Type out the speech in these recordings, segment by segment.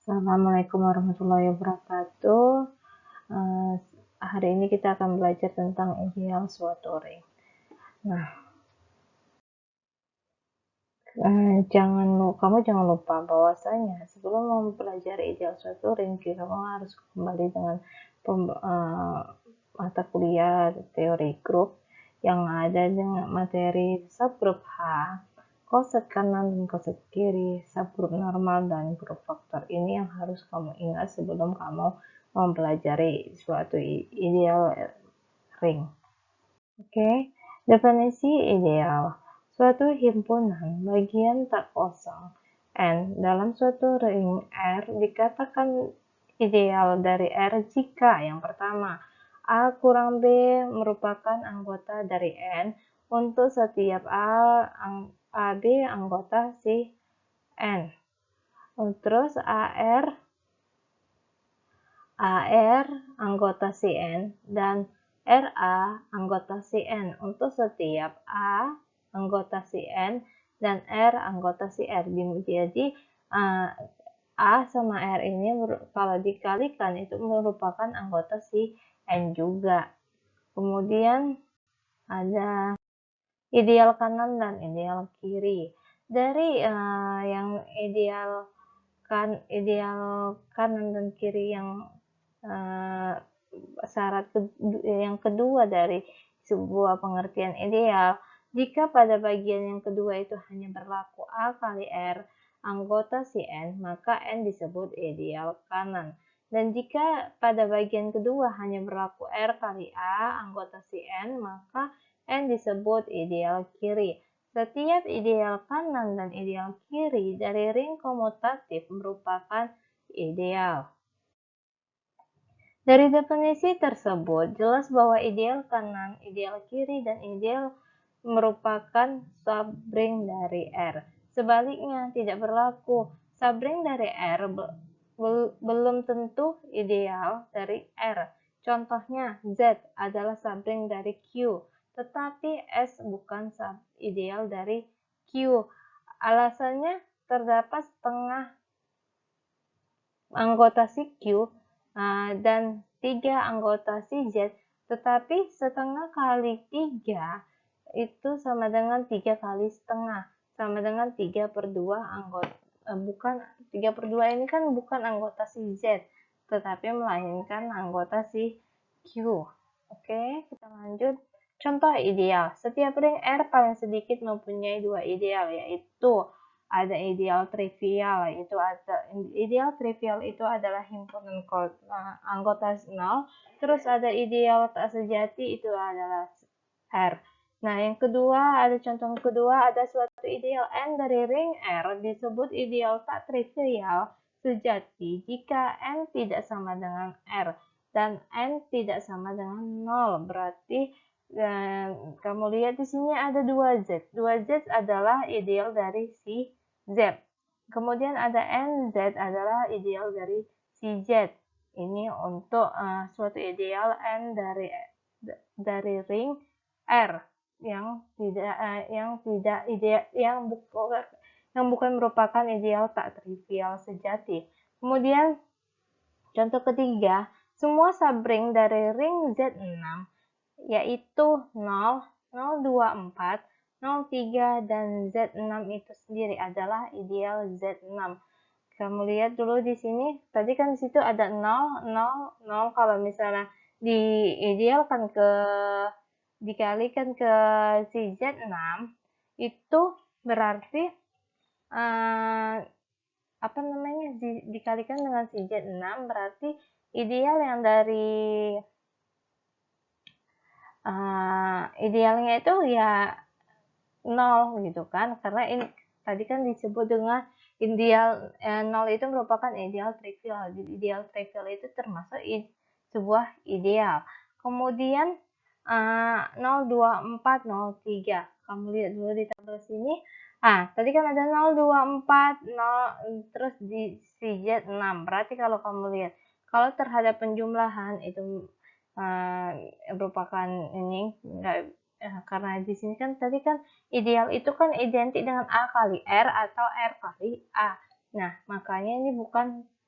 Assalamualaikum warahmatullahi wabarakatuh. Eh, Hari ini kita akan belajar tentang ideal suatu ring. Nah, kamu jangan lupa bahwasanya sebelum mempelajari ideal suatu ring, kamu harus kembali dengan mata kuliah teori grup yang ada dengan materi subgrup H, koset kanan dan koset kiri, subgrup normal, dan grup faktor. Ini yang harus kamu ingat sebelum kamu mempelajari suatu ideal ring. Oke, definisi ideal. Suatu himpunan bagian tak kosong N dalam suatu ring R dikatakan ideal dari R jika yang pertama, A kurang B merupakan anggota dari N untuk setiap AB anggota si N. Terus AR anggota si N dan RA anggota si N untuk setiap A anggota si N dan R anggota si R. Jadi A sama R ini kalau dikalikan itu merupakan anggota si N juga. Kemudian ada ideal kanan dan ideal kiri. Dari yang ideal kanan dan kiri yang syarat yang kedua dari sebuah pengertian ideal, jika pada bagian yang kedua itu hanya berlaku A kali R anggota si N, maka N disebut ideal kanan. Dan jika pada bagian kedua hanya berlaku R kali A anggota si N, maka N disebut ideal kiri. Setiap ideal kanan dan ideal kiri dari ring komutatif merupakan ideal. Dari definisi tersebut, jelas bahwa ideal kanan, ideal kiri, dan ideal merupakan subring dari R. Sebaliknya, tidak berlaku. Subring dari R belum tentu ideal dari R. Contohnya, Z adalah subring dari Q, tetapi S bukan ideal dari Q. Alasannya, terdapat setengah anggota si Q dan 3 anggota si Z, tetapi setengah kali 3 itu sama dengan 3 kali setengah, sama dengan 3/2 anggota. Bukan 3/2 ini kan bukan anggota si Z, tetapi melainkan anggota si Q. Oke, kita lanjut. Contoh ideal. Setiap ring R paling sedikit mempunyai 2 ideal, yaitu ada ideal trivial, ideal trivial itu adalah himpunan anggota 0, terus ada ideal tak sejati itu adalah R. Nah, yang kedua, ada contoh kedua, ada suatu ideal N dari ring R disebut ideal tak trivial sejati jika N tidak sama dengan R dan N tidak sama dengan 0. Berarti kamu lihat di sini ada 2Z. 2Z adalah ideal dari si Z. Kemudian ada NZ adalah ideal dari si Z. Ini untuk suatu ideal N dari ring R yang bukan merupakan ideal tak trivial sejati. Kemudian contoh ketiga, semua subring dari ring Z6 yaitu 0, 024, 03, dan Z6 itu sendiri adalah ideal Z6. Kamu lihat dulu di sini, tadi kan di situ ada 0, 0, 0. Kalau misalnya dikalikan ke si Z6, itu berarti dikalikan dengan si Z6 berarti ideal yang dari idealnya itu ya 0 gitu kan, karena ini tadi kan disebut dengan ideal 0 itu merupakan ideal trivial. Jadi ideal trivial itu termasuk sebuah ideal. Kemudian 024, 03. Kamu lihat dulu di tabel sini. Tadi kan ada 024, 0, terus di Z6. Berarti kalau kamu lihat, kalau terhadap penjumlahan itu merupakan ini enggak, karena di sini kan tadi kan ideal itu kan identik dengan A kali R atau R kali A. Nah, makanya ini bukan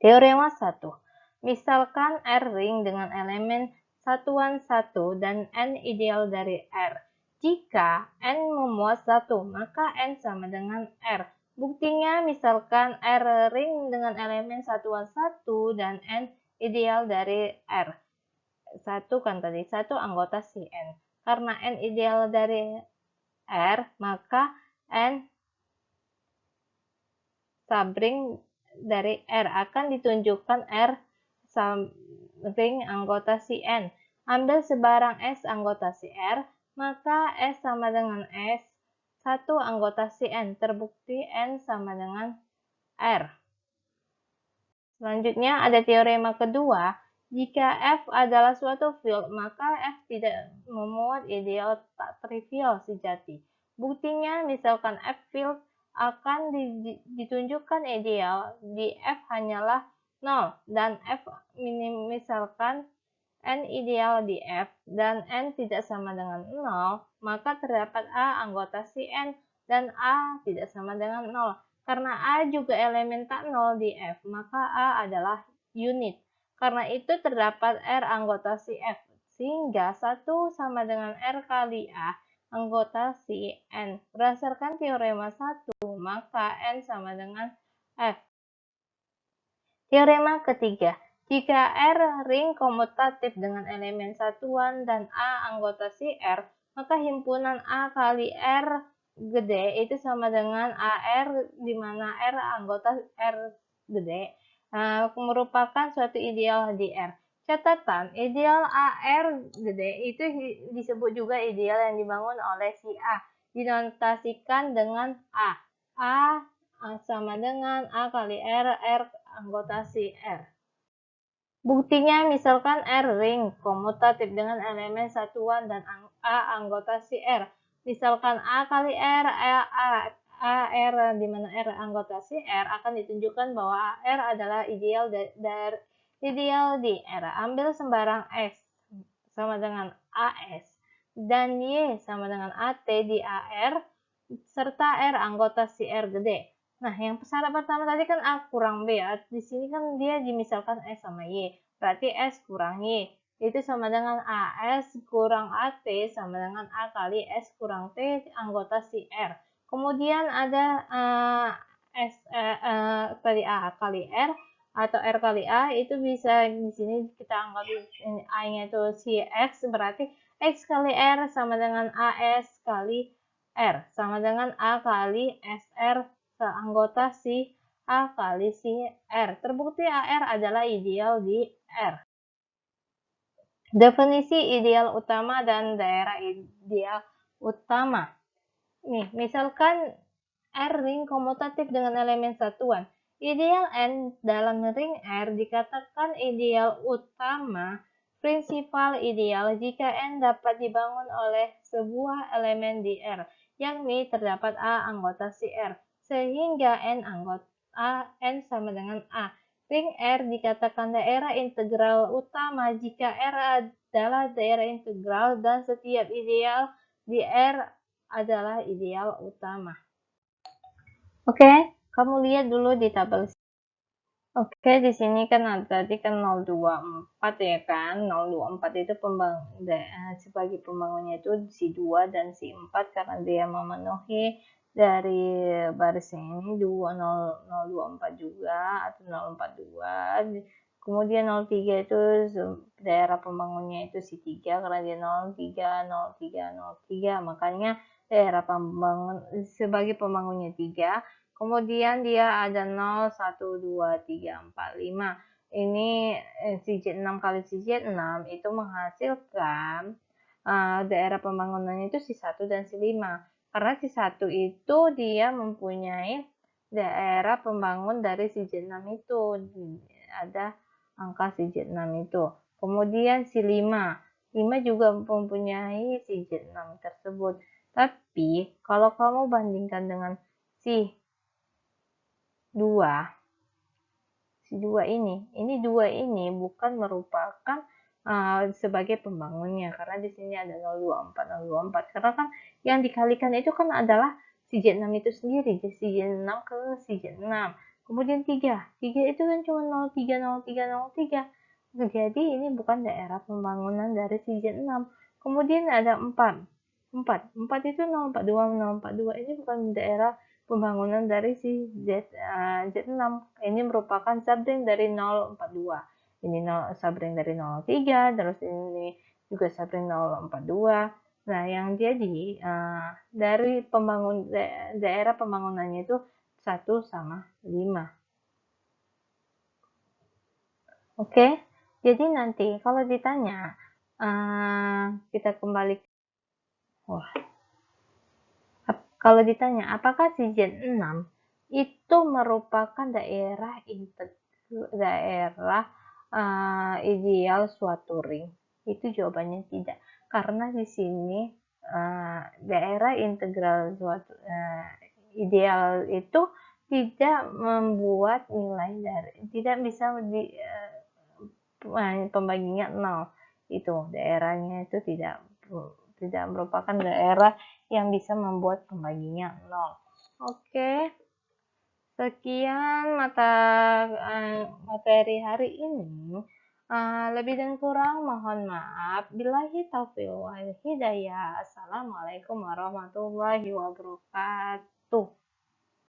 Teorema 1. Misalkan R ring dengan elemen satuan 1 dan N ideal dari R. Jika N memuat 1, maka N sama dengan R. Buktinya misalkan R ring dengan elemen satuan 1 dan N ideal dari R. 1 kan tadi, 1 anggota si N. Karena N ideal dari R, maka N subring dari R akan ditunjukkan R subring anggota si N. Ambil sebarang S anggota si R, maka S sama dengan S 1 anggota si N. Terbukti N sama dengan R. Selanjutnya ada teorema kedua. Jika F adalah suatu field, maka F tidak memuat ideal tak trivial sejati. Buktinya misalkan F field akan ditunjukkan ideal di F hanyalah 0 dan F misalkan N ideal di F dan N tidak sama dengan 0, maka terdapat A anggota si N dan A tidak sama dengan 0. Karena A juga elemen tak 0 di F, maka A adalah unit. Karena itu terdapat R anggota si F, sehingga 1 sama dengan R kali A anggota si N. Berdasarkan teorema 1, maka N sama dengan F. Teorema ketiga. Jika R ring komutatif dengan elemen satuan dan A anggota si R, maka himpunan A kali R gede itu sama dengan AR, di mana R anggota R gede merupakan suatu ideal di R. Catatan, ideal AR gede itu disebut juga ideal yang dibangun oleh si A. Dinotasikan dengan A. A sama dengan A kali R, R anggota si R. Buktinya misalkan R ring komutatif dengan elemen satuan dan A anggota si R. Misalkan A kali R, R di mana R anggota si R akan ditunjukkan bahwa R adalah ideal dari ideal di R. Ambil sembarang X sama dengan AS dan Y sama dengan AT di AR serta R anggota si R gede. Nah, yang syarat pertama tadi kan A kurang B. Di sini kan dia dimisalkan S sama Y. Berarti S kurang Y. Itu sama dengan AS kurang AT sama dengan A kali S kurang T anggota si R. Kemudian ada tadi A kali R atau R kali A itu bisa di sini kita anggap A-nya itu si X, berarti X kali R sama dengan AS kali R sama dengan A kali SR seanggota si A kali si R. Terbukti AR adalah ideal di R. Definisi ideal utama dan daerah ideal utama. Nih, misalkan R ring komutatif dengan elemen satuan. Ideal N dalam ring R dikatakan ideal utama prinsipal ideal jika N dapat dibangun oleh sebuah elemen di R, yakni terdapat A anggota si R, sehingga N anggota N sama dengan A. Ring R dikatakan daerah integral utama jika R adalah daerah integral dan setiap ideal di R adalah ideal utama. Oke, kamu lihat dulu di tabel. Oke, di sini kan tadi kan 024 ya kan. 024 itu sebagai pembangunnya itu si 2 dan si 4 karena dia memenuhi dari baris ini 024 juga atau 042. Kemudian 03 itu daerah pembangunnya itu si 3 karena dia 03, 03, 03. Makanya daerah pembangun sebagai pembangunnya 3. Kemudian dia ada 0, 1, 2, 3, 4, 5. Ini CJ6 kali CJ6 itu menghasilkan daerah pembangunannya itu si 1 dan si 5. Karena si 1 itu dia mempunyai daerah pembangun dari CJ6 itu. Ada angka CJ6 itu. Kemudian si 5. 5 juga mempunyai CJ6 tersebut. Tapi kalau kamu bandingkan dengan si 2 ini 2 ini bukan merupakan sebagai pembangunnya karena di sini ada 024 karena kan yang dikalikan itu kan adalah si J6 itu sendiri, si J6 ke si J6. Kemudian 3 itu kan cuma 03, 03, 03. Jadi ini bukan daerah pembangunan dari si Z6. Kemudian ada 4 itu 042, 042. Ini bukan daerah pembangunan dari si Z6. Ini merupakan subring dari 042. Ini subring dari 03, terus ini juga subring 042. Nah, yang jadi dari daerah pembangunannya itu 1 sama 5. Oke, jadi nanti kalau ditanya, kita kembali, kalau ditanya apakah si Z6 itu merupakan daerah ideal suatu ring, itu jawabannya tidak, karena di sini daerah integral suatu ideal itu tidak membuat nilai tidak bisa pembaginya 0. Itu daerahnya itu tidak merupakan daerah yang bisa membuat pembaginya 0. Oke, sekian materi hari ini. Lebih dan kurang mohon maaf. Billahi taufiq wal hidayah. Assalamualaikum warahmatullahi wabarakatuh.